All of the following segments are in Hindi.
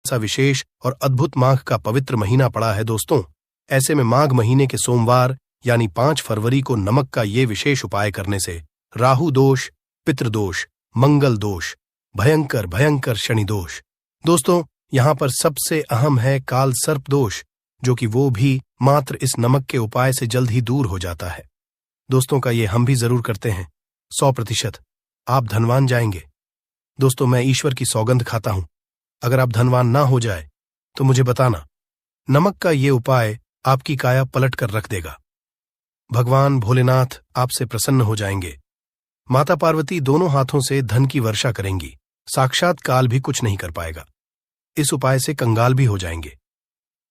सा विशेष और अद्भुत माघ का पवित्र महीना पड़ा है दोस्तों। ऐसे में माघ महीने के सोमवार यानी 5 फरवरी को नमक का ये विशेष उपाय करने से राहु दोष, पितृदोष, मंगल दोष, भयंकर भयंकर शनि दोष, दोस्तों यहां पर सबसे अहम है काल सर्प दोष, जो कि वो भी मात्र इस नमक के उपाय से जल्द ही दूर हो जाता है। दोस्तों का ये हम भी जरूर करते हैं, 100% आप धनवान जाएंगे। दोस्तों मैं ईश्वर की सौगंध खाता हूं, अगर आप धनवान ना हो जाए तो मुझे बताना, नमक का ये उपाय आपकी काया पलट कर रख देगा। भगवान भोलेनाथ आपसे प्रसन्न हो जाएंगे। माता पार्वती दोनों हाथों से धन की वर्षा करेंगी, साक्षात काल भी कुछ नहीं कर पाएगा। इस उपाय से कंगाल भी हो जाएंगे।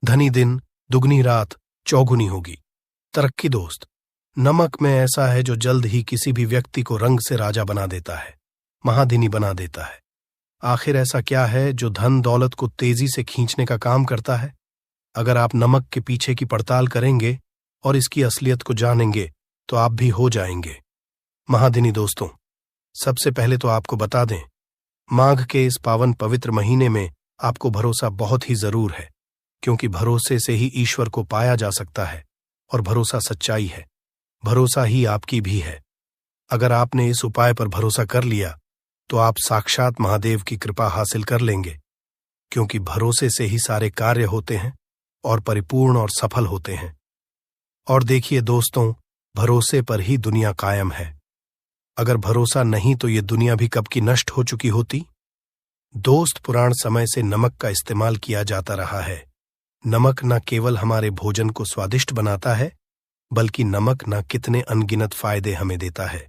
धनी दिन, दुगनी रात, चौगुनी होगी। तरक्की दोस्त, नमक में ऐसा है जो जल्द ही किसी भी व्यक्ति को रंग से राजा बना देता है, महादिनी बना देता है। आखिर ऐसा क्या है जो धन दौलत को तेजी से खींचने का काम करता है? अगर आप नमक के पीछे की पड़ताल करेंगे और इसकी असलियत को जानेंगे तो आप भी हो जाएंगे महादिनी। दोस्तों सबसे पहले तो आपको बता दें, माघ के इस पावन पवित्र महीने में आपको भरोसा बहुत ही जरूर है, क्योंकि भरोसे से ही ईश्वर को पाया जा सकता है और भरोसा सच्चाई है, भरोसा ही आपकी भी है। अगर आपने इस उपाय पर भरोसा कर लिया तो आप साक्षात महादेव की कृपा हासिल कर लेंगे, क्योंकि भरोसे से ही सारे कार्य होते हैं और परिपूर्ण और सफल होते हैं। और देखिए दोस्तों, भरोसे पर ही दुनिया कायम है। अगर भरोसा नहीं तो ये दुनिया भी कब की नष्ट हो चुकी होती। दोस्त पुराण समय से नमक का इस्तेमाल किया जाता रहा है। नमक न केवल हमारे भोजन को स्वादिष्ट बनाता है, बल्कि नमक न कितने अनगिनत फायदे हमें देता है।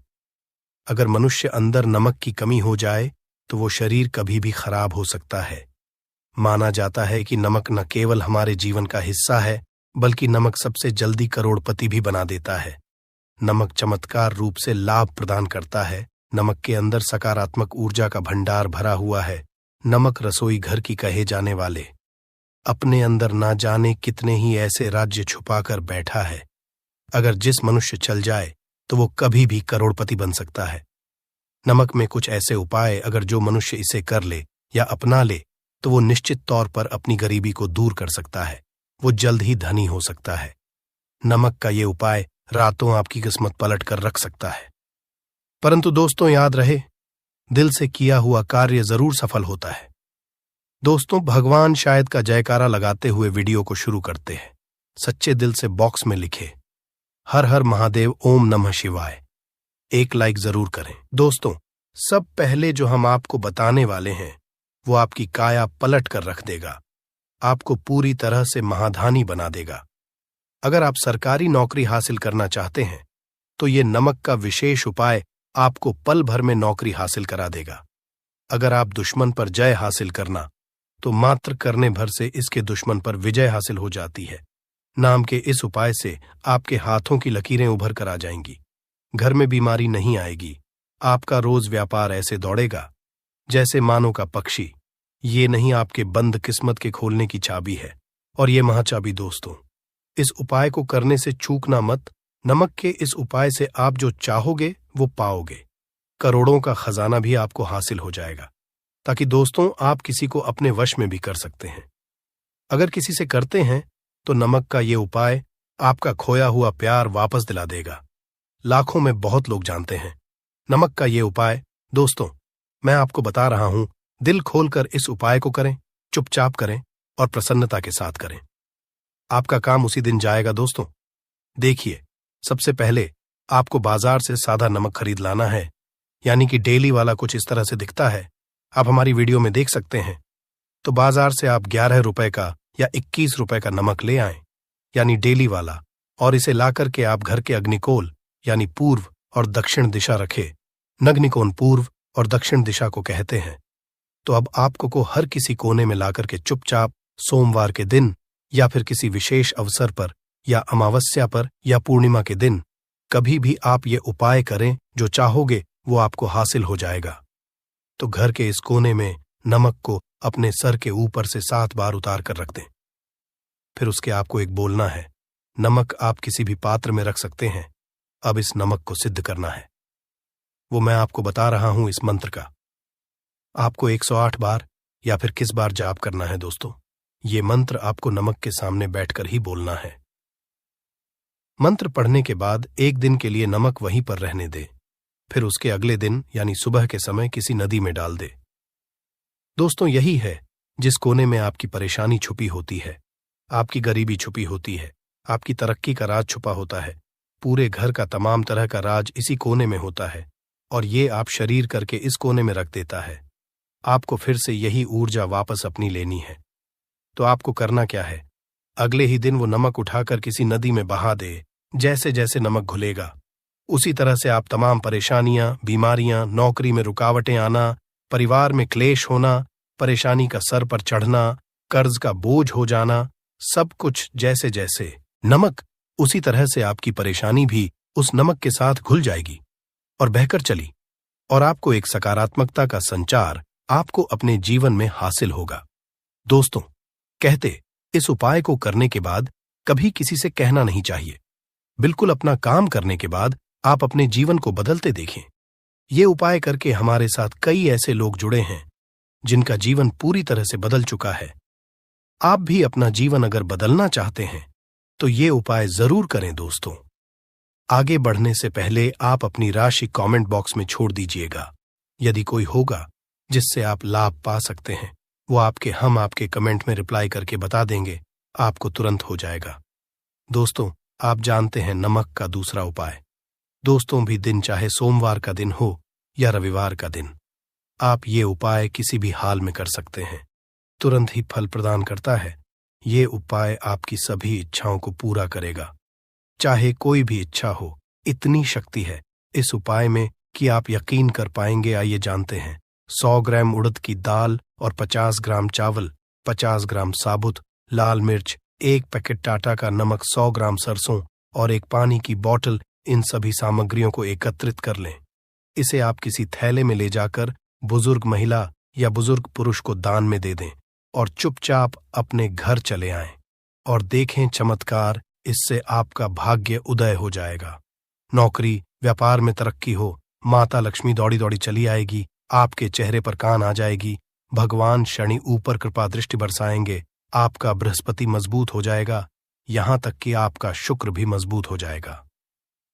अगर मनुष्य अंदर नमक की कमी हो जाए तो वो शरीर कभी भी खराब हो सकता है। माना जाता है कि नमक न केवल हमारे जीवन का हिस्सा है, बल्कि नमक सबसे जल्दी करोड़पति भी बना देता है। नमक चमत्कार रूप से लाभ प्रदान करता है। नमक के अंदर सकारात्मक ऊर्जा का भंडार भरा हुआ है। नमक रसोई घर की कहे जाने वाले अपने अंदर ना जाने कितने ही ऐसे राज्य छुपाकर बैठा है। अगर जिस मनुष्य चल जाए तो वो कभी भी करोड़पति बन सकता है। नमक में कुछ ऐसे उपाय अगर जो मनुष्य इसे कर ले या अपना ले तो वो निश्चित तौर पर अपनी गरीबी को दूर कर सकता है, वो जल्द ही धनी हो सकता है। नमक का ये उपाय रातों आपकी किस्मत पलट कर रख सकता है। परंतु दोस्तों याद रहे, दिल से किया हुआ कार्य जरूर सफल होता है। दोस्तों भगवान शायद का जयकारा लगाते हुए वीडियो को शुरू करते हैं। सच्चे दिल से बॉक्स में लिखे हर हर महादेव ओम नमः शिवाय। एक लाइक जरूर करें। दोस्तों सब पहले जो हम आपको बताने वाले हैं वो आपकी काया पलट कर रख देगा, आपको पूरी तरह से महाधानी बना देगा। अगर आप सरकारी नौकरी हासिल करना चाहते हैं तो ये नमक का विशेष उपाय आपको पल भर में नौकरी हासिल करा देगा। अगर आप दुश्मन पर जय हासिल करना तो मात्र करने भर से इसके दुश्मन पर विजय हासिल हो जाती है। नाम के इस उपाय से आपके हाथों की लकीरें उभर कर आ जाएंगी। घर में बीमारी नहीं आएगी। आपका रोज व्यापार ऐसे दौड़ेगा जैसे मानो का पक्षी। ये नहीं आपके बंद किस्मत के खोलने की चाबी है, और ये महाचाबी दोस्तों। इस उपाय को करने से चूकना मत। नमक के इस उपाय से आप जो चाहोगे वो पाओगे। करोड़ों का खजाना भी आपको हासिल हो जाएगा, ताकि दोस्तों आप किसी को अपने वश में भी कर सकते हैं। अगर किसी से करते हैं तो नमक का ये उपाय आपका खोया हुआ प्यार वापस दिला देगा। लाखों में बहुत लोग जानते हैं नमक का ये उपाय। दोस्तों मैं आपको बता रहा हूं, दिल खोलकर इस उपाय को करें, चुपचाप करें और प्रसन्नता के साथ करें। आपका काम उसी दिन जाएगा। दोस्तों देखिए, सबसे पहले आपको बाजार से सादा नमक खरीद लाना है, यानी कि डेली वाला कुछ इस तरह से दिखता है, आप हमारी वीडियो में देख सकते हैं। तो बाजार से आप 11 रुपए का या 21 रुपए का नमक ले आएं, यानी डेली वाला, और इसे लाकर के आप घर के अग्निकोल यानी पूर्व और दक्षिण दिशा रखें। नग्निकोण पूर्व और दक्षिण दिशा को कहते हैं। तो अब आपको को हर किसी कोने में लाकर के चुपचाप सोमवार के दिन या फिर किसी विशेष अवसर पर या अमावस्या पर या पूर्णिमा के दिन कभी भी आप ये उपाय करें, जो चाहोगे वो आपको हासिल हो जाएगा। तो घर के इस कोने में नमक को अपने सर के ऊपर से 7 बार उतार कर रख दें। फिर उसके आपको एक बोलना है। नमक आप किसी भी पात्र में रख सकते हैं। अब इस नमक को सिद्ध करना है। वो मैं आपको बता रहा हूं इस मंत्र का। आपको 108 बार या फिर किस बार जाप करना है दोस्तों, ये मंत्र आपको नमक के सामने बैठकर ही बोलना है। मंत्र पढ़ने के बाद एक दिन के लिए नमक वहीं पर रहने दे, फिर उसके अगले दिन यानी सुबह के समय किसी नदी में डाल दे। दोस्तों, यही है जिस कोने में आपकी परेशानी छुपी होती है, आपकी गरीबी छुपी होती है, आपकी तरक्की का राज छुपा होता है। पूरे घर का तमाम तरह का राज इसी कोने में होता है और ये आप शरीर करके इस कोने में रख देता है। आपको फिर से यही ऊर्जा वापस अपनी लेनी है। तो आपको करना क्या है, अगले ही दिन वो नमक उठाकर किसी नदी में बहा दे। जैसे जैसे नमक घुलेगा उसी तरह से आप तमाम परेशानियां, बीमारियां, नौकरी में रुकावटें आना, परिवार में क्लेश होना, परेशानी का सर पर चढ़ना, कर्ज का बोझ हो जाना, सब कुछ जैसे जैसे नमक, उसी तरह से आपकी परेशानी भी उस नमक के साथ घुल जाएगी और बहकर चली और आपको एक सकारात्मकता का संचार आपको अपने जीवन में हासिल होगा। दोस्तों, कहते इस उपाय को करने के बाद कभी किसी से कहना नहीं चाहिए। बिल्कुल अपना काम करने के बाद आप अपने जीवन को बदलते देखें। ये उपाय करके हमारे साथ कई ऐसे लोग जुड़े हैं जिनका जीवन पूरी तरह से बदल चुका है। आप भी अपना जीवन अगर बदलना चाहते हैं तो ये उपाय जरूर करें दोस्तों। आगे बढ़ने से पहले आप अपनी राशि कमेंट बॉक्स में छोड़ दीजिएगा। यदि कोई होगा जिससे आप लाभ पा सकते हैं, वो हम आपके कमेंट में रिप्लाई करके बता देंगे, आपको तुरंत हो जाएगा। दोस्तों, आप जानते हैं नमक का दूसरा उपाय। दोस्तों, भी दिन चाहे सोमवार का दिन हो या रविवार का दिन, आप ये उपाय किसी भी हाल में कर सकते हैं, तुरंत ही फल प्रदान करता है। ये उपाय आपकी सभी इच्छाओं को पूरा करेगा, चाहे कोई भी इच्छा हो। इतनी शक्ति है इस उपाय में कि आप यकीन कर पाएंगे। आइए जानते हैं। 100 ग्राम उड़द की दाल और 50 ग्राम चावल, 50 ग्राम साबुत लाल मिर्च, 1 पैकेट टाटा का नमक, 100 ग्राम सरसों और 1 पानी की बोतल, इन सभी सामग्रियों को एकत्रित कर लें। इसे आप किसी थैले में ले जाकर बुजुर्ग महिला या बुजुर्ग पुरुष को दान में दे दें और चुपचाप अपने घर चले आएं और देखें चमत्कार। इससे आपका भाग्य उदय हो जाएगा। नौकरी व्यापार में तरक्की हो, माता लक्ष्मी दौड़ी दौड़ी चली आएगी, आपके चेहरे पर कान आ जाएगी, भगवान शनि ऊपर कृपा दृष्टि बरसाएंगे, आपका बृहस्पति मजबूत हो जाएगा, यहां तक कि आपका शुक्र भी मजबूत हो जाएगा।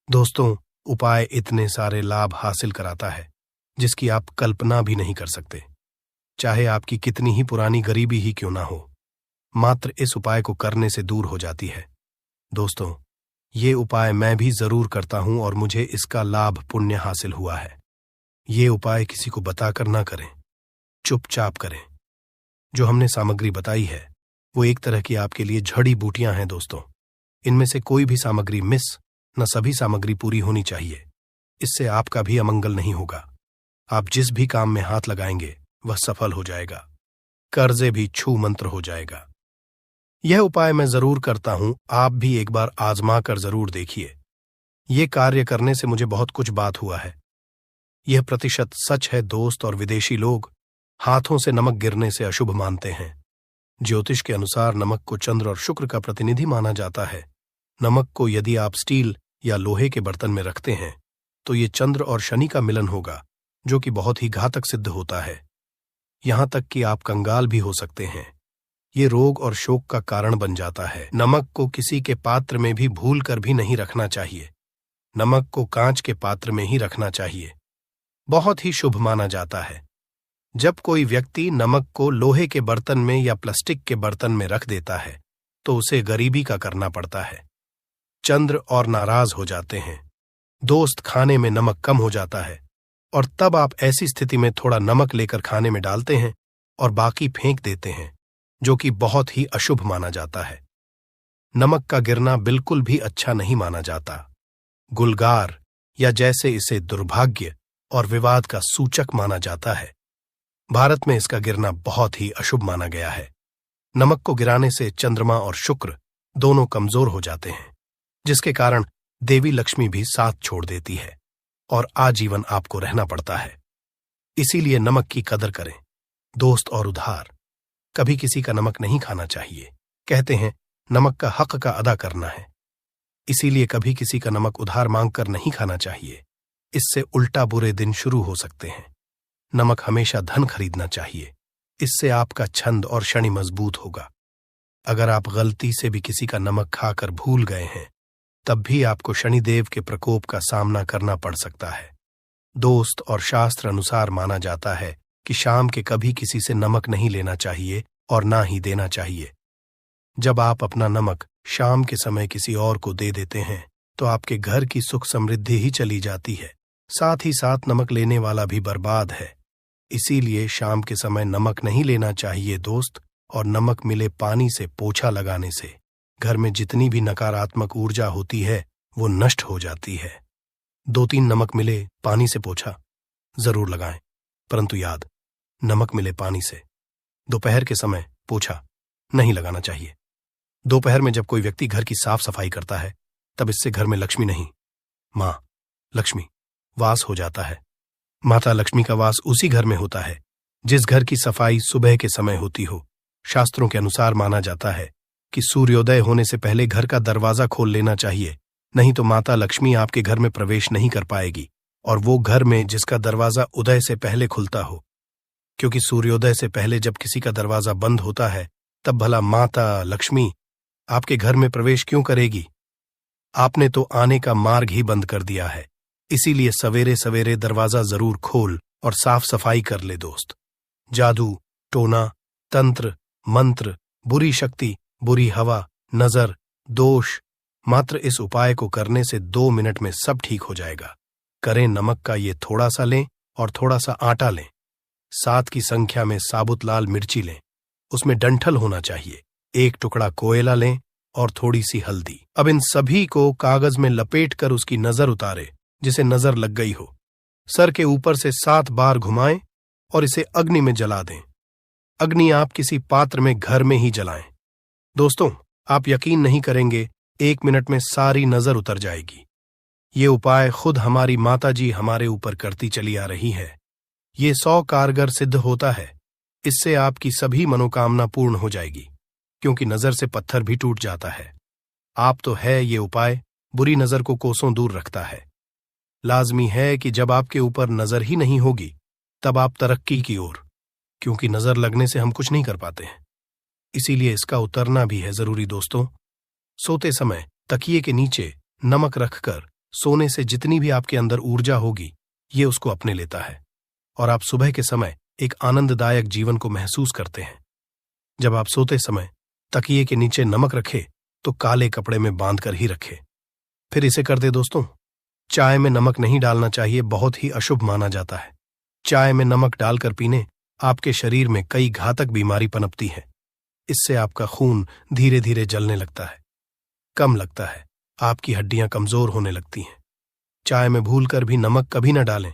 दोस्तों, उपाय इतने सारे लाभ हासिल कराता है जिसकी आप कल्पना भी नहीं कर सकते। चाहे आपकी कितनी ही पुरानी गरीबी ही क्यों ना हो, मात्र इस उपाय को करने से दूर हो जाती है। दोस्तों, ये उपाय मैं भी जरूर करता हूं और मुझे इसका लाभ पुण्य हासिल हुआ है। ये उपाय किसी को बताकर ना करें, चुपचाप करें। जो हमने सामग्री बताई है वो एक तरह की आपके लिए जड़ी बूटियां हैं दोस्तों। इनमें से कोई भी सामग्री मिस न, सभी सामग्री पूरी होनी चाहिए। इससे आपका भी अमंगल नहीं होगा। आप जिस भी काम में हाथ लगाएंगे वह सफल हो जाएगा, कर्जे भी छू मंत्र हो जाएगा। यह उपाय मैं जरूर करता हूं, आप भी एक बार आजमा कर जरूर देखिए। ये कार्य करने से मुझे बहुत कुछ बात हुआ है। यह प्रतिशत सच है दोस्त। और विदेशी लोग हाथों से नमक गिरने से अशुभ मानते हैं। ज्योतिष के अनुसार नमक को चंद्र और शुक्र का प्रतिनिधि माना जाता है। नमक को यदि आप स्टील या लोहे के बर्तन में रखते हैं तो ये चंद्र और शनि का मिलन होगा, जो कि बहुत ही घातक सिद्ध होता है। यहां तक कि आप कंगाल भी हो सकते हैं। ये रोग और शोक का कारण बन जाता है। नमक को किसी के पात्र में भी भूल कर भी नहीं रखना चाहिए। नमक को कांच के पात्र में ही रखना चाहिए, बहुत ही शुभ माना जाता है। जब कोई व्यक्ति नमक को लोहे के बर्तन में या प्लास्टिक के बर्तन में रख देता है तो उसे गरीबी का करना पड़ता है। चंद्र और नाराज हो जाते हैं, दोस्त खाने में नमक कम हो जाता है और तब आप ऐसी स्थिति में थोड़ा नमक लेकर खाने में डालते हैं और बाकी फेंक देते हैं, जो कि बहुत ही अशुभ माना जाता है। नमक का गिरना बिल्कुल भी अच्छा नहीं माना जाता। गुलगार या जैसे इसे दुर्भाग्य और विवाद का सूचक माना जाता है। भारत में इसका गिरना बहुत ही अशुभ माना गया है। नमक को गिराने से चंद्रमा और शुक्र दोनों कमजोर हो जाते हैं, जिसके कारण देवी लक्ष्मी भी साथ छोड़ देती है और आजीवन आपको रहना पड़ता है। इसीलिए नमक की कदर करें दोस्त और उधार। कभी किसी का नमक नहीं खाना चाहिए। कहते हैं नमक का हक का अदा करना है, इसीलिए कभी किसी का नमक उधार मांगकर नहीं खाना चाहिए। इससे उल्टा बुरे दिन शुरू हो सकते हैं। नमक हमेशा धन खरीदना चाहिए, इससे आपका छंद और शनि मजबूत होगा। अगर आप गलती से भी किसी का नमक खाकर भूल गए हैं, तब भी आपको शनिदेव के प्रकोप का सामना करना पड़ सकता है। दोस्त, और शास्त्र अनुसार माना जाता है कि शाम के कभी किसी से नमक नहीं लेना चाहिए और ना ही देना चाहिए। जब आप अपना नमक शाम के समय किसी और को दे देते हैं तो आपके घर की सुख समृद्धि ही चली जाती है, साथ ही साथ नमक लेने वाला भी बर्बाद है। इसीलिए शाम के समय नमक नहीं लेना चाहिए दोस्त, और नमक मिले पानी से पोछा लगाने से घर में जितनी भी नकारात्मक ऊर्जा होती है वो नष्ट हो जाती है। 2-3 नमक मिले पानी से पोछा जरूर लगाएं, परंतु याद, नमक मिले पानी से दोपहर के समय पोछा नहीं लगाना चाहिए। दोपहर में जब कोई व्यक्ति घर की साफ सफाई करता है तब इससे घर में लक्ष्मी नहीं, मां लक्ष्मी वास हो जाता है। माता लक्ष्मी का वास उसी घर में होता है जिस घर की सफाई सुबह के समय होती हो। शास्त्रों के अनुसार माना जाता है कि सूर्योदय होने से पहले घर का दरवाजा खोल लेना चाहिए, नहीं तो माता लक्ष्मी आपके घर में प्रवेश नहीं कर पाएगी, और वो घर में जिसका दरवाजा उदय से पहले खुलता हो, क्योंकि सूर्योदय से पहले जब किसी का दरवाजा बंद होता है तब भला माता लक्ष्मी आपके घर में प्रवेश क्यों करेगी? आपने तो आने का मार्ग ही बंद कर दिया है। इसीलिए सवेरे सवेरे दरवाजा जरूर खोल और साफ सफाई कर ले दोस्त। जादू, टोना, तंत्र, मंत्र, बुरी शक्ति, बुरी हवा, नजर, दोष, मात्र इस उपाय को करने से 2 मिनट में सब ठीक हो जाएगा। करें नमक का ये थोड़ा सा लें और थोड़ा सा आटा लें। 7 की संख्या में साबुत लाल मिर्ची लें, उसमें डंठल होना चाहिए। 1 टुकड़ा कोयला लें और थोड़ी सी हल्दी। अब इन सभी को कागज में लपेट कर उसकी नजर उतारे जिसे नजर लग गई हो। सर के ऊपर से 7 बार घुमाएं और इसे अग्नि में जला दें। अग्नि आप किसी पात्र में घर में ही जलाएं। दोस्तों, आप यकीन नहीं करेंगे, 1 मिनट में सारी नजर उतर जाएगी। ये उपाय खुद हमारी माताजी हमारे ऊपर करती चली आ रही है। ये 100 कारगर सिद्ध होता है। इससे आपकी सभी मनोकामना पूर्ण हो जाएगी, क्योंकि नजर से पत्थर भी टूट जाता है। आप तो है, ये उपाय बुरी नजर को कोसों दूर रखता है। लाजमी है कि जब आपके ऊपर नजर ही नहीं होगी तब आप तरक्की की ओर, क्योंकि नजर लगने से हम कुछ नहीं कर पाते हैं, इसीलिए इसका उतरना भी है जरूरी। दोस्तों, सोते समय तकिए के नीचे नमक रखकर सोने से जितनी भी आपके अंदर ऊर्जा होगी ये उसको अपने लेता है, और आप सुबह के समय एक आनंददायक जीवन को महसूस करते हैं। जब आप सोते समय तकिए के नीचे नमक रखे तो काले कपड़े में बांध कर ही रखे। फिर इसे कर दे दोस्तों। चाय में नमक नहीं डालना चाहिए, बहुत ही अशुभ माना जाता है। चाय में नमक डालकर पीने आपके शरीर में कई घातक बीमारी पनपती है। इससे आपका खून धीरे धीरे जलने लगता है, कम लगता है, आपकी हड्डियां कमजोर होने लगती हैं। चाय में भूलकर भी नमक कभी न डालें,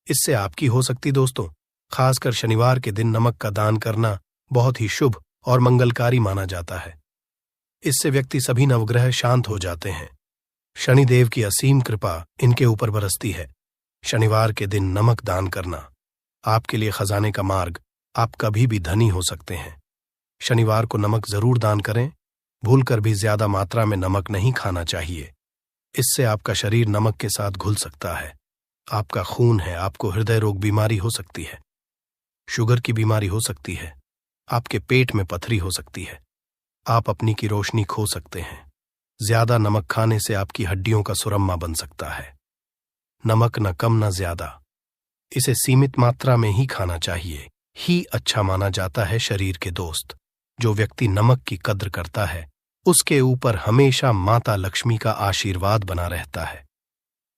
इससे आपकी हो सकती। दोस्तों, खासकर शनिवार के दिन नमक का दान करना बहुत ही शुभ और मंगलकारी माना जाता है। इससे व्यक्ति सभी नवग्रह शांत हो जाते हैं। शनिदेव की असीम कृपा इनके ऊपर बरसती है। शनिवार के दिन नमक दान करना आपके लिए खजाने का मार्ग, आप कभी भी धनी हो सकते हैं। शनिवार को नमक जरूर दान करें। भूलकर भी ज्यादा मात्रा में नमक नहीं खाना चाहिए, इससे आपका शरीर नमक के साथ घुल सकता है। आपका खून है, आपको हृदय रोग बीमारी हो सकती है, शुगर की बीमारी हो सकती है, आपके पेट में पथरी हो सकती है, आप अपनी की रोशनी खो सकते हैं। ज्यादा नमक खाने से आपकी हड्डियों का सुरम्मा बन सकता है। नमक न कम न ज्यादा, इसे सीमित मात्रा में ही खाना चाहिए ही अच्छा माना जाता है शरीर के दोस्त। जो व्यक्ति नमक की कद्र करता है उसके ऊपर हमेशा माता लक्ष्मी का आशीर्वाद बना रहता है।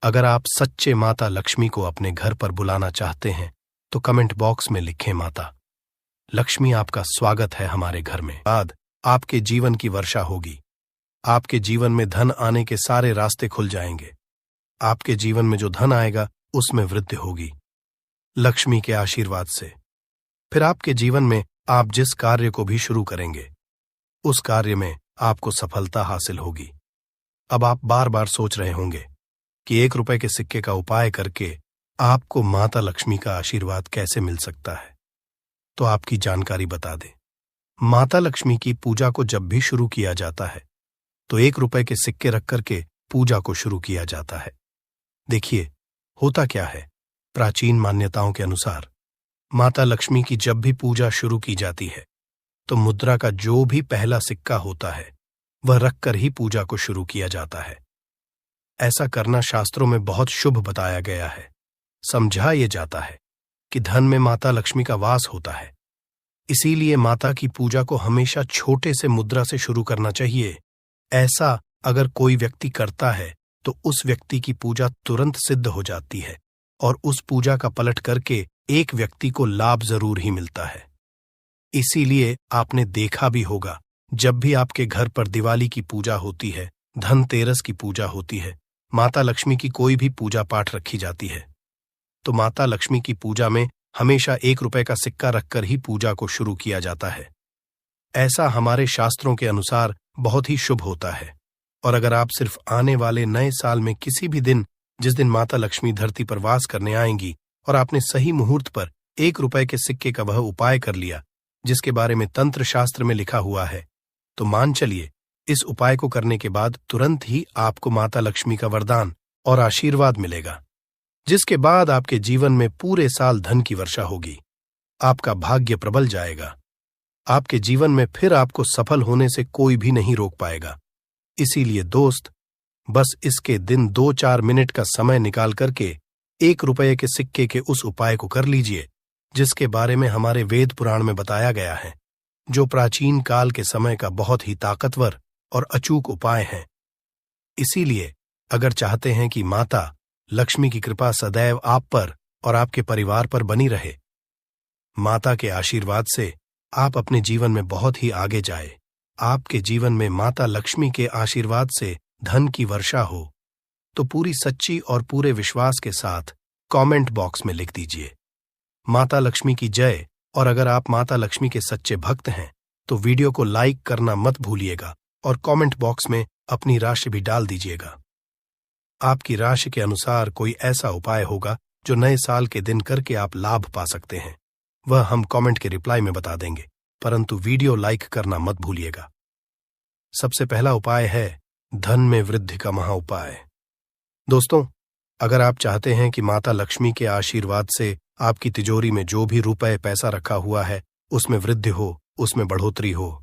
अगर आप सच्चे माता लक्ष्मी को अपने घर पर बुलाना चाहते हैं तो कमेंट बॉक्स में लिखें, माता लक्ष्मी आपका स्वागत है हमारे घर में। बाद आपके जीवन की वर्षा होगी। आपके जीवन में धन आने के सारे रास्ते खुल जाएंगे। आपके जीवन में जो धन आएगा उसमें वृद्धि होगी लक्ष्मी के आशीर्वाद से। फिर आपके जीवन में आप जिस कार्य को भी शुरू करेंगे उस कार्य में आपको सफलता हासिल होगी। अब आप बार बार सोच रहे होंगे कि 1 रुपए के सिक्के का उपाय करके आपको माता लक्ष्मी का आशीर्वाद कैसे मिल सकता है, तो आपकी जानकारी बता दें। माता लक्ष्मी की पूजा को जब भी शुरू किया जाता है तो 1 रुपए के सिक्के रख करके पूजा को शुरू किया जाता है। देखिए होता क्या है, प्राचीन मान्यताओं के अनुसार माता लक्ष्मी की जब भी पूजा शुरू की जाती है तो मुद्रा का जो भी पहला सिक्का होता है वह रखकर ही पूजा को शुरू किया जाता है। ऐसा करना शास्त्रों में बहुत शुभ बताया गया है। समझा ये जाता है कि धन में माता लक्ष्मी का वास होता है, इसीलिए माता की पूजा को हमेशा छोटे से मुद्रा से शुरू करना चाहिए। ऐसा अगर कोई व्यक्ति करता है तो उस व्यक्ति की पूजा तुरंत सिद्ध हो जाती है और उस पूजा का पलट करके एक व्यक्ति को लाभ जरूर ही मिलता है। इसीलिए आपने देखा भी होगा, जब भी आपके घर पर दिवाली की पूजा होती है, धनतेरस की पूजा होती है, माता लक्ष्मी की कोई भी पूजा पाठ रखी जाती है, तो माता लक्ष्मी की पूजा में हमेशा 1 रुपए का सिक्का रखकर ही पूजा को शुरू किया जाता है। ऐसा हमारे शास्त्रों के अनुसार बहुत ही शुभ होता है। और अगर आप सिर्फ आने वाले नए साल में किसी भी दिन, जिस दिन माता लक्ष्मी धरती पर वास करने आएंगी, और आपने सही मुहूर्त पर 1 रुपए के सिक्के का वह उपाय कर लिया जिसके बारे में तंत्र शास्त्र में लिखा हुआ है, तो मान चलिए इस उपाय को करने के बाद तुरंत ही आपको माता लक्ष्मी का वरदान और आशीर्वाद मिलेगा, जिसके बाद आपके जीवन में पूरे साल धन की वर्षा होगी। आपका भाग्य प्रबल जाएगा। आपके जीवन में फिर आपको सफल होने से कोई भी नहीं रोक पाएगा। इसीलिए दोस्त, बस इसके दिन 2-4 मिनट का समय निकाल करके 1 रुपए के सिक्के के उस उपाय को कर लीजिए जिसके बारे में हमारे वेद पुराण में बताया गया है, जो प्राचीन काल के समय का बहुत ही ताकतवर और अचूक उपाय है। इसीलिए अगर चाहते हैं कि माता लक्ष्मी की कृपा सदैव आप पर और आपके परिवार पर बनी रहे, माता के आशीर्वाद से आप अपने जीवन में बहुत ही आगे जाए, आपके जीवन में माता लक्ष्मी के आशीर्वाद से धन की वर्षा हो, तो पूरी सच्ची और पूरे विश्वास के साथ कमेंट बॉक्स में लिख दीजिए माता लक्ष्मी की जय। और अगर आप माता लक्ष्मी के सच्चे भक्त हैं तो वीडियो को लाइक करना मत भूलिएगा और कमेंट बॉक्स में अपनी राशि भी डाल दीजिएगा। आपकी राशि के अनुसार कोई ऐसा उपाय होगा जो नए साल के दिन करके आप लाभ पा सकते हैं, वह हम कमेंट के रिप्लाई में बता देंगे, परंतु वीडियो लाइक करना मत भूलिएगा। सबसे पहला उपाय है धन में वृद्धि का महा उपाय। दोस्तों, अगर आप चाहते हैं कि माता लक्ष्मी के आशीर्वाद से आपकी तिजोरी में जो भी रुपए पैसा रखा हुआ है उसमें वृद्धि हो, उसमें बढ़ोतरी हो,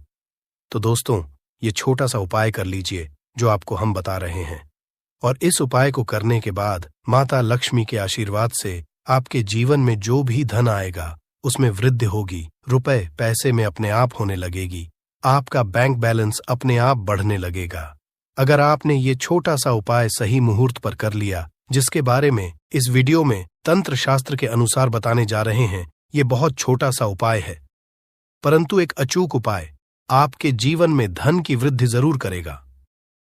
तो दोस्तों ये छोटा सा उपाय कर लीजिए जो आपको हम बता रहे हैं। और इस उपाय को करने के बाद माता लक्ष्मी के आशीर्वाद से आपके जीवन में जो भी धन आएगा उसमें वृद्धि होगी, रुपए पैसे में अपने आप होने लगेगी, आपका बैंक बैलेंस अपने आप बढ़ने लगेगा। अगर आपने ये छोटा सा उपाय सही मुहूर्त पर कर लिया, जिसके बारे में इस वीडियो में तंत्र शास्त्र के अनुसार बताने जा रहे हैं, ये बहुत छोटा सा उपाय है, परंतु एक अचूक उपाय आपके जीवन में धन की वृद्धि जरूर करेगा।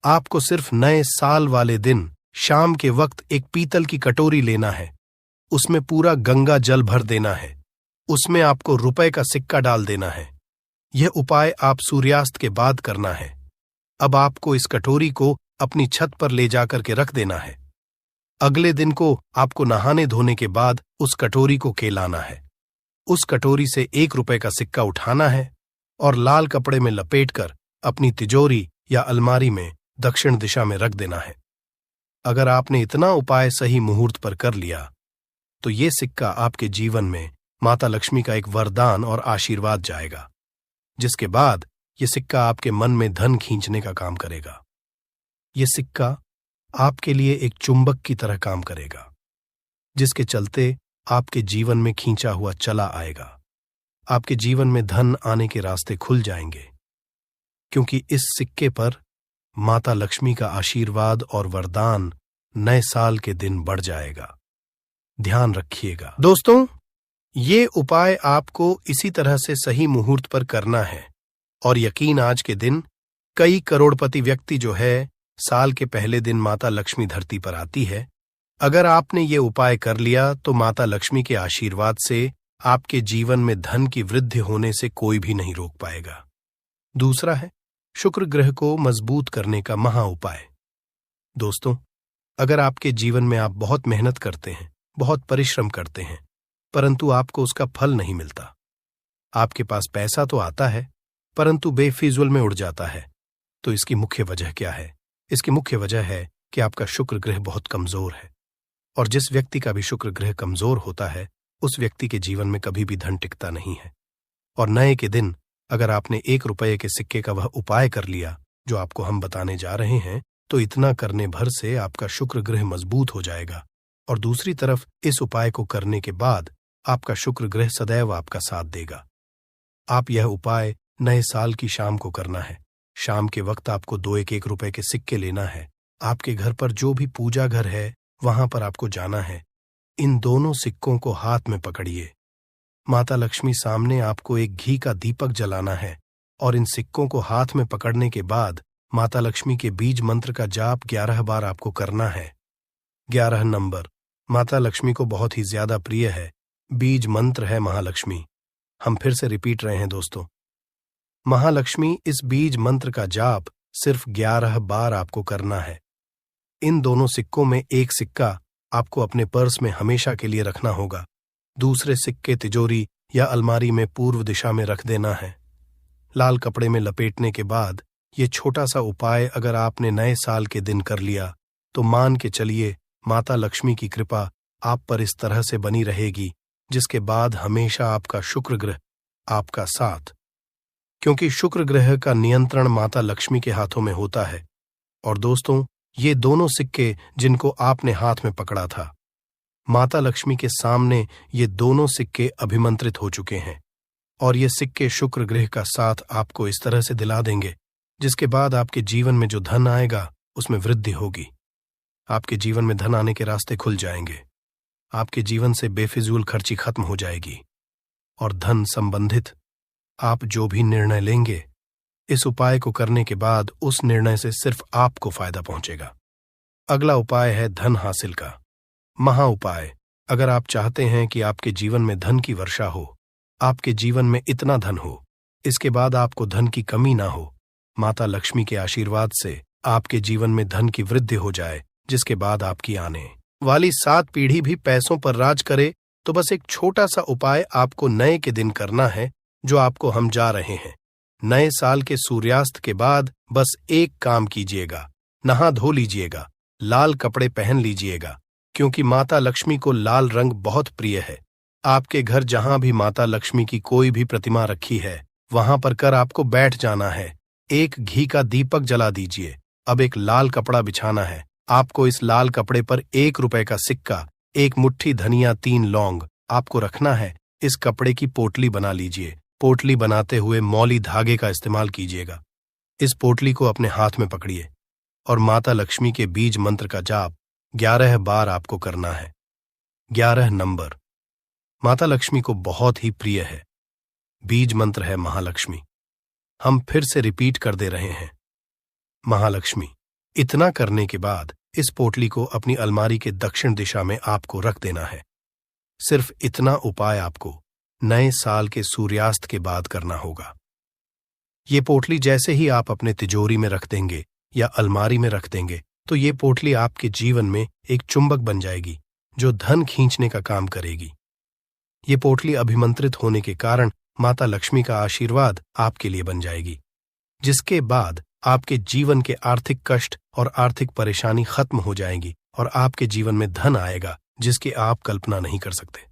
आपको सिर्फ नए साल वाले दिन शाम के वक्त एक पीतल की कटोरी लेना है, उसमें पूरा गंगा जल भर देना है, उसमें आपको रुपए का सिक्का डाल देना है। यह उपाय आप सूर्यास्त के बाद करना है। अब आपको इस कटोरी को अपनी छत पर ले जाकर के रख देना है। अगले दिन को आपको नहाने धोने के बाद उस कटोरी को केलाना है। उस कटोरी से 1 रुपए का सिक्का उठाना है और लाल कपड़े में लपेटकर अपनी तिजोरी या अलमारी में दक्षिण दिशा में रख देना है। अगर आपने इतना उपाय सही मुहूर्त पर कर लिया तो ये सिक्का आपके जीवन में माता लक्ष्मी का एक वरदान और आशीर्वाद जाएगा, जिसके बाद ये सिक्का आपके मन में धन खींचने का काम करेगा। ये सिक्का आपके लिए एक चुंबक की तरह काम करेगा, जिसके चलते आपके जीवन में खींचा हुआ चला आएगा। आपके जीवन में धन आने के रास्ते खुल जाएंगे, क्योंकि इस सिक्के पर माता लक्ष्मी का आशीर्वाद और वरदान नए साल के दिन बढ़ जाएगा। ध्यान रखिएगा दोस्तों, ये उपाय आपको इसी तरह से सही मुहूर्त पर करना है। और यकीन, आज के दिन कई करोड़पति व्यक्ति जो है साल के पहले दिन माता लक्ष्मी धरती पर आती है। अगर आपने ये उपाय कर लिया तो माता लक्ष्मी के आशीर्वाद से आपके जीवन में धन की वृद्धि होने से कोई भी नहीं रोक पाएगा। दूसरा है शुक्र ग्रह को मजबूत करने का महा उपाय। दोस्तों, अगर आपके जीवन में आप बहुत मेहनत करते हैं, बहुत परिश्रम करते हैं, परंतु आपको उसका फल नहीं मिलता, आपके पास पैसा तो आता है परंतु बेफिजूल में उड़ जाता है, तो इसकी मुख्य वजह क्या है? इसकी मुख्य वजह है कि आपका शुक्र ग्रह बहुत कमजोर है। और जिस व्यक्ति का भी शुक्र ग्रह कमजोर होता है उस व्यक्ति के जीवन में कभी भी धन टिकता नहीं है। और नए के दिन अगर आपने 1 रुपये के सिक्के का वह उपाय कर लिया जो आपको हम बताने जा रहे हैं, तो इतना करने भर से आपका शुक्र ग्रह मजबूत हो जाएगा। और दूसरी तरफ इस उपाय को करने के बाद आपका शुक्र ग्रह सदैव आपका साथ देगा। आप यह उपाय नए साल की शाम को करना है। शाम के वक्त आपको 2 रुपए के सिक्के लेना है। आपके घर पर जो भी पूजा घर है वहां पर आपको जाना है। इन दोनों सिक्कों को हाथ में पकड़िए। माता लक्ष्मी सामने आपको एक घी का दीपक जलाना है और इन सिक्कों को हाथ में पकड़ने के बाद माता लक्ष्मी के बीज मंत्र का जाप 11 बार आपको करना है। 11 नंबर माता लक्ष्मी को बहुत ही ज्यादा प्रिय है। बीज मंत्र है महालक्ष्मी। हम फिर से रिपीट रहे हैं दोस्तों, महालक्ष्मी इस बीज मंत्र का जाप सिर्फ 11 बार आपको करना है। इन दोनों सिक्कों में एक सिक्का आपको अपने पर्स में हमेशा के लिए रखना होगा। दूसरे सिक्के तिजोरी या अलमारी में पूर्व दिशा में रख देना है। लाल कपड़े में लपेटने के बाद ये छोटा सा उपाय अगर आपने नए साल के दिन कर लिया तो मान के चलिए माता लक्ष्मी की कृपा आप पर इस तरह से बनी रहेगी, जिसके बाद हमेशा आपका शुक्र ग्रह आपका साथ, क्योंकि शुक्र ग्रह का नियंत्रण माता लक्ष्मी के हाथों में होता है। और दोस्तों, ये दोनों सिक्के जिनको आपने हाथ में पकड़ा था, माता लक्ष्मी के सामने ये दोनों सिक्के अभिमंत्रित हो चुके हैं और ये सिक्के शुक्र ग्रह का साथ आपको इस तरह से दिला देंगे, जिसके बाद आपके जीवन में जो धन आएगा उसमें वृद्धि होगी। आपके जीवन में धन आने के रास्ते खुल जाएंगे। आपके जीवन से बेफिजूल खर्ची खत्म हो जाएगी और धन संबंधित आप जो भी निर्णय लेंगे, इस उपाय को करने के बाद उस निर्णय से सिर्फ आपको फायदा पहुंचेगा। अगला उपाय है धन हासिल का महा उपाय। अगर आप चाहते हैं कि आपके जीवन में धन की वर्षा हो, आपके जीवन में इतना धन हो, इसके बाद आपको धन की कमी ना हो, माता लक्ष्मी के आशीर्वाद से आपके जीवन में धन की वृद्धि हो जाए, जिसके बाद आपकी आने वाली 7 पीढ़ी भी पैसों पर राज करे, तो बस एक छोटा सा उपाय आपको नए के दिन करना है, जो आपको हम जा रहे हैं। नए साल के सूर्यास्त के बाद बस एक काम कीजिएगा, नहा धो लीजिएगा, लाल कपड़े पहन लीजिएगा, क्योंकि माता लक्ष्मी को लाल रंग बहुत प्रिय है। आपके घर जहां भी माता लक्ष्मी की कोई भी प्रतिमा रखी है, वहां पर कर आपको बैठ जाना है। एक घी का दीपक जला दीजिए। अब एक लाल कपड़ा बिछाना है। आपको इस लाल कपड़े पर 1 रुपए का सिक्का, 1 मुट्ठी धनिया, 3 लौंग आपको रखना है। इस कपड़े की पोटली बना लीजिए। पोटली बनाते हुए मौली धागे का इस्तेमाल कीजिएगा। इस पोटली को अपने हाथ में पकड़िए और माता लक्ष्मी के बीज मंत्र का जाप 11 बार आपको करना है। 11 नंबर माता लक्ष्मी को बहुत ही प्रिय है। बीज मंत्र है महालक्ष्मी। हम फिर से रिपीट कर दे रहे हैं, महालक्ष्मी। इतना करने के बाद इस पोटली को अपनी अलमारी के दक्षिण दिशा में आपको रख देना है। सिर्फ इतना उपाय आपको नए साल के सूर्यास्त के बाद करना होगा। ये पोटली जैसे ही आप अपने तिजोरी में रख देंगे या अलमारी में रख देंगे, तो ये पोटली आपके जीवन में एक चुंबक बन जाएगी जो धन खींचने का काम करेगी। ये पोटली अभिमंत्रित होने के कारण माता लक्ष्मी का आशीर्वाद आपके लिए बन जाएगी, जिसके बाद आपके जीवन के आर्थिक कष्ट और आर्थिक परेशानी खत्म हो जाएगी और आपके जीवन में धन आएगा जिसकी आप कल्पना नहीं कर सकते।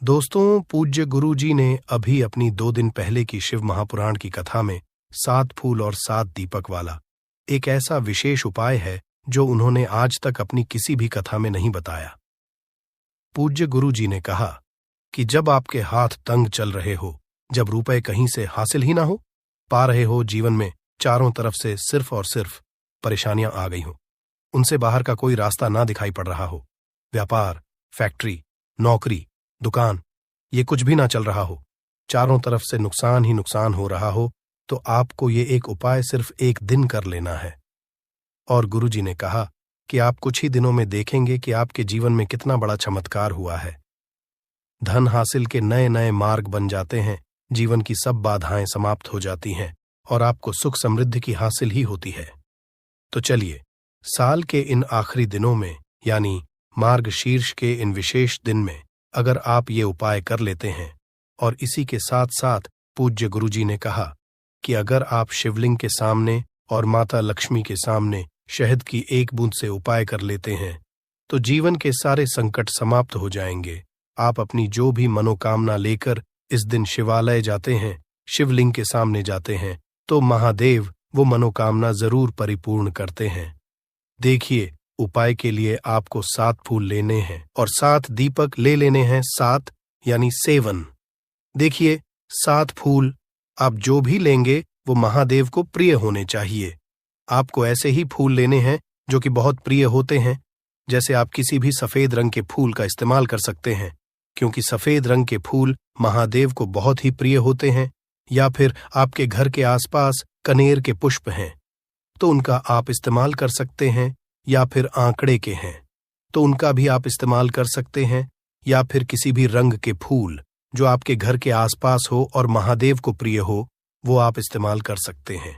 दोस्तों, पूज्य गुरु जी ने अभी अपनी 2 दिन पहले की शिव महापुराण की कथा में 7 फूल और 7 दीपक वाला एक ऐसा विशेष उपाय है जो उन्होंने आज तक अपनी किसी भी कथा में नहीं बताया। पूज्य गुरु जी ने कहा कि जब आपके हाथ तंग चल रहे हो, जब रुपए कहीं से हासिल ही ना हो पा रहे हो, जीवन में चारों तरफ से सिर्फ और सिर्फ परेशानियां आ गई हो, उनसे बाहर का कोई रास्ता ना दिखाई पड़ रहा हो, व्यापार, फैक्ट्री, नौकरी, दुकान, ये कुछ भी ना चल रहा हो, चारों तरफ से नुकसान ही नुकसान हो रहा हो, तो आपको ये एक उपाय सिर्फ एक दिन कर लेना है। और गुरुजी ने कहा कि आप कुछ ही दिनों में देखेंगे कि आपके जीवन में कितना बड़ा चमत्कार हुआ है। धन हासिल के नए नए मार्ग बन जाते हैं, जीवन की सब बाधाएं समाप्त हो जाती हैं और आपको सुख समृद्धि की हासिल ही होती है। तो चलिए, साल के इन आखिरी दिनों में यानी मार्गशीर्ष के इन विशेष दिन में अगर आप ये उपाय कर लेते हैं, और इसी के साथ साथ पूज्य गुरुजी ने कहा कि अगर आप शिवलिंग के सामने और माता लक्ष्मी के सामने शहद की 1 बूंद से उपाय कर लेते हैं, तो जीवन के सारे संकट समाप्त हो जाएंगे आप अपनी जो भी मनोकामना लेकर इस दिन शिवालय जाते हैं, शिवलिंग के सामने जाते हैं, तो महादेव वो मनोकामना जरूर परिपूर्ण करते हैं। देखिए, उपाय के लिए आपको 7 फूल लेने हैं और 7 दीपक ले लेने हैं, 7 यानी 7। देखिए, 7 फूल आप जो भी लेंगे वो महादेव को प्रिय होने चाहिए। आपको ऐसे ही फूल लेने हैं जो कि बहुत प्रिय होते हैं। जैसे आप किसी भी सफेद रंग के फूल का इस्तेमाल कर सकते हैं, क्योंकि सफेद रंग के फूल महादेव को बहुत ही प्रिय होते हैं। या फिर आपके घर के आसपास कनेर के पुष्प हैं तो उनका आप इस्तेमाल कर सकते हैं, या फिर आंकड़े के हैं तो उनका भी आप इस्तेमाल कर सकते हैं, या फिर किसी भी रंग के फूल जो आपके घर के आसपास हो और महादेव को प्रिय हो, वो आप इस्तेमाल कर सकते हैं।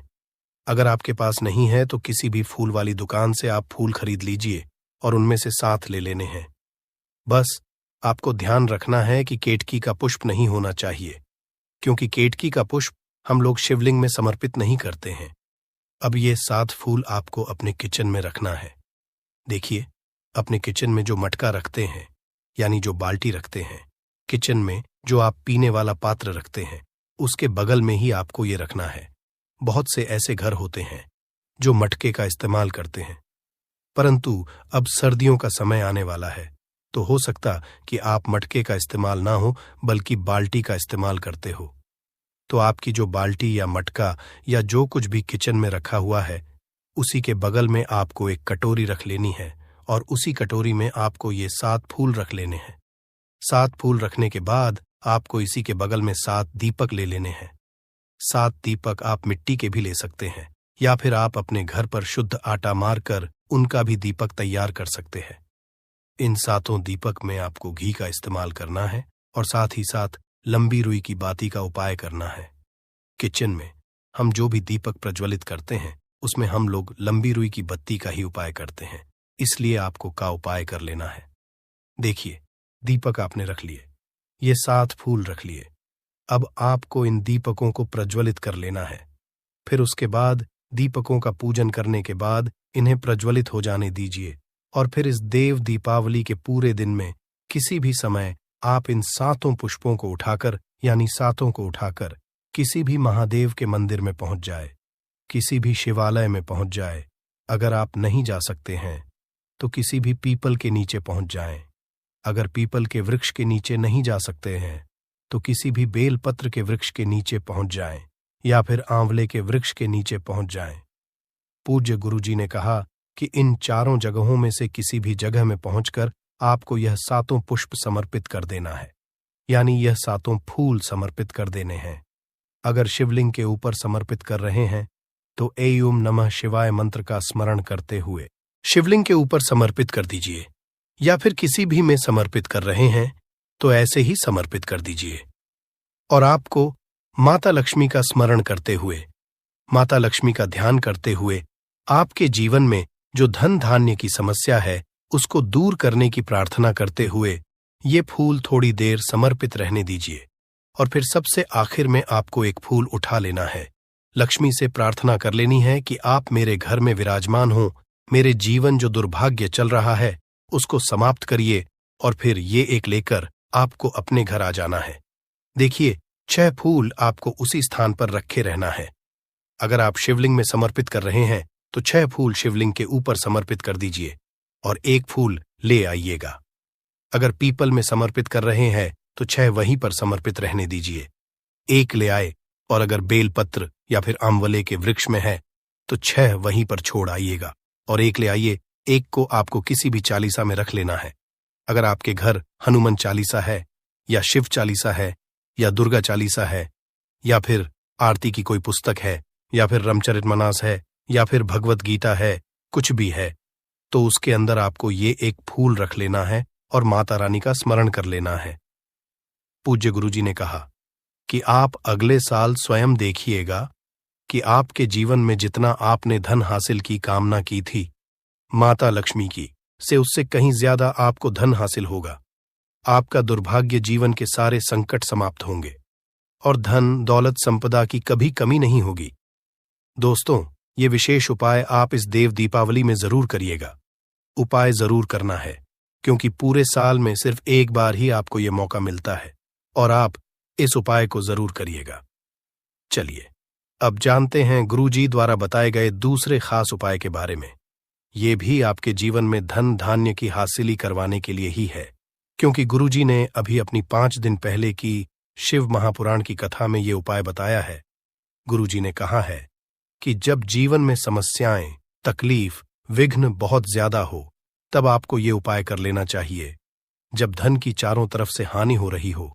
अगर आपके पास नहीं है तो किसी भी फूल वाली दुकान से आप फूल खरीद लीजिए और उनमें से 7 ले लेने हैं। बस आपको ध्यान रखना है कि केतकी का पुष्प नहीं होना चाहिए, क्योंकि केतकी का पुष्प हम लोग शिवलिंग में समर्पित नहीं करते हैं। अब ये 7 फूल आपको अपने किचन में रखना है। देखिए, अपने किचन में जो मटका रखते हैं, यानी जो बाल्टी रखते हैं, किचन में जो आप पीने वाला पात्र रखते हैं, उसके बगल में ही आपको ये रखना है। बहुत से ऐसे घर होते हैं जो मटके का इस्तेमाल करते हैं, परंतु अब सर्दियों का समय आने वाला है, तो हो सकता कि आप मटके का इस्तेमाल ना हो बल्कि बाल्टी का इस्तेमाल करते हो। तो आपकी जो बाल्टी या मटका या जो कुछ भी किचन में रखा हुआ है, उसी के बगल में आपको एक कटोरी रख लेनी है और उसी कटोरी में आपको ये 7 फूल रख लेने हैं। 7 फूल रखने के बाद आपको इसी के बगल में 7 दीपक ले लेने हैं। 7 दीपक आप मिट्टी के भी ले सकते हैं, या फिर आप अपने घर पर शुद्ध आटा मारकर उनका भी दीपक तैयार कर सकते हैं। इन 7 दीपक में आपको घी का इस्तेमाल करना है और साथ ही साथ लंबी रुई की बाती का उपाय करना है। किचन में हम जो भी दीपक प्रज्वलित करते हैं उसमें हम लोग लंबी रुई की बत्ती का ही उपाय करते हैं, इसलिए आपको का उपाय कर लेना है। देखिए, दीपक आपने रख लिए, ये 7 फूल रख लिए। अब आपको इन दीपकों को प्रज्वलित कर लेना है। फिर उसके बाद दीपकों का पूजन करने के बाद इन्हें प्रज्वलित हो जाने दीजिए और फिर इस देव दीपावली के पूरे दिन में किसी भी समय आप इन 7 पुष्पों को उठाकर, यानी 7 को उठाकर किसी भी महादेव के मंदिर में पहुंच जाए, किसी भी शिवालय में पहुंच जाए। अगर आप नहीं जा सकते हैं तो किसी भी पीपल के नीचे पहुंच जाएं। अगर पीपल के वृक्ष के नीचे नहीं जा सकते हैं तो किसी भी बेल पत्र के वृक्ष के नीचे पहुंच जाएं, या फिर आंवले के वृक्ष के नीचे पहुंच जाएं। पूज्य गुरुजी ने कहा कि इन 4 जगहों में से किसी भी जगह में पहुंचकर आपको यह 7 पुष्प समर्पित कर देना है, यानी यह 7 फूल समर्पित कर देने हैं। अगर शिवलिंग के ऊपर समर्पित कर रहे हैं तो ऐं नमः शिवाय मंत्र का स्मरण करते हुए शिवलिंग के ऊपर समर्पित कर दीजिए, या फिर किसी भी में समर्पित कर रहे हैं तो ऐसे ही समर्पित कर दीजिए। और आपको माता लक्ष्मी का स्मरण करते हुए, माता लक्ष्मी का ध्यान करते हुए आपके जीवन में जो धन धान्य की समस्या है उसको दूर करने की प्रार्थना करते हुए ये फूल थोड़ी देर समर्पित रहने दीजिए। और फिर सबसे आखिर में आपको एक फूल उठा लेना है। लक्ष्मी से प्रार्थना कर लेनी है कि आप मेरे घर में विराजमान हो, मेरे जीवन जो दुर्भाग्य चल रहा है उसको समाप्त करिए, और फिर ये एक लेकर आपको अपने घर आ जाना है। देखिए, 6 फूल आपको उसी स्थान पर रखे रहना है। अगर आप शिवलिंग में समर्पित कर रहे हैं तो 6 फूल शिवलिंग के ऊपर समर्पित कर दीजिए और 1 फूल ले आइएगा। अगर पीपल में समर्पित कर रहे हैं तो 6 वहीं पर समर्पित रहने दीजिए, 1 ले आए। और अगर बेलपत्र या फिर आंवले के वृक्ष में है तो 6 वहीं पर छोड़ आइएगा और 1 ले आइए। 1 को आपको किसी भी चालीसा में रख लेना है। अगर आपके घर हनुमान चालीसा है या शिव चालीसा है या दुर्गा चालीसा है या फिर आरती की कोई पुस्तक है या फिर रामचरितमानस है या फिर भगवत गीता है, कुछ भी है, तो उसके अंदर आपको ये 1 फूल रख लेना है और माता रानी का स्मरण कर लेना है। पूज्य गुरुजी ने कहा कि आप अगले साल स्वयं देखिएगा कि आपके जीवन में जितना आपने धन हासिल की कामना की थी माता लक्ष्मी की से, उससे कहीं ज्यादा आपको धन हासिल होगा। आपका दुर्भाग्य जीवन के सारे संकट समाप्त होंगे और धन दौलत संपदा की कभी कमी नहीं होगी। दोस्तों, ये विशेष उपाय आप इस देव दीपावली में जरूर करिएगा। उपाय जरूर करना है। क्योंकि पूरे साल में सिर्फ एक बार ही आपको ये मौका मिलता है और आप इस उपाय को जरूर करिएगा। चलिए अब जानते हैं गुरुजी द्वारा बताए गए दूसरे खास उपाय के बारे में। ये भी आपके जीवन में धन धान्य की हासिली करवाने के लिए ही है, क्योंकि गुरुजी ने अभी अपनी 5 दिन पहले की शिव महापुराण की कथा में ये उपाय बताया है। गुरुजी ने कहा है कि जब जीवन में समस्याएं, तकलीफ, विघ्न बहुत ज्यादा हो, तब आपको ये उपाय कर लेना चाहिए। जब धन की चारों तरफ से हानि हो रही हो,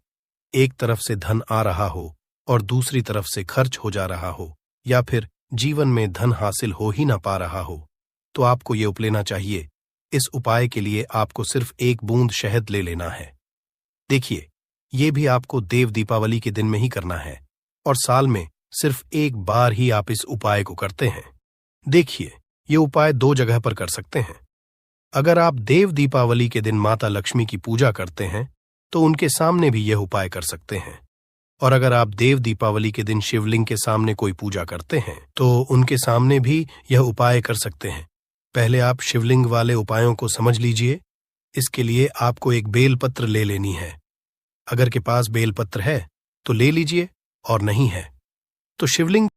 एक तरफ से धन आ रहा हो और दूसरी तरफ से खर्च हो जा रहा हो, या फिर जीवन में धन हासिल हो ही ना पा रहा हो, तो आपको ये उपलेना चाहिए। इस उपाय के लिए आपको सिर्फ 1 बूंद शहद ले लेना है। देखिए, ये भी आपको देव दीपावली के दिन में ही करना है और साल में सिर्फ 1 बार ही आप इस उपाय को करते हैं। देखिए, ये उपाय 2 जगह पर कर सकते हैं। अगर आप देव दीपावली के दिन माता लक्ष्मी की पूजा करते हैं तो उनके सामने भी यह उपाय कर सकते हैं, और अगर आप देव दीपावली के दिन शिवलिंग के सामने कोई पूजा करते हैं तो उनके सामने भी यह उपाय कर सकते हैं। पहले आप शिवलिंग वाले उपायों को समझ लीजिए। इसके लिए आपको एक बेलपत्र ले लेनी है। अगर के पास बेलपत्र है तो ले लीजिए, और नहीं है तो शिवलिंग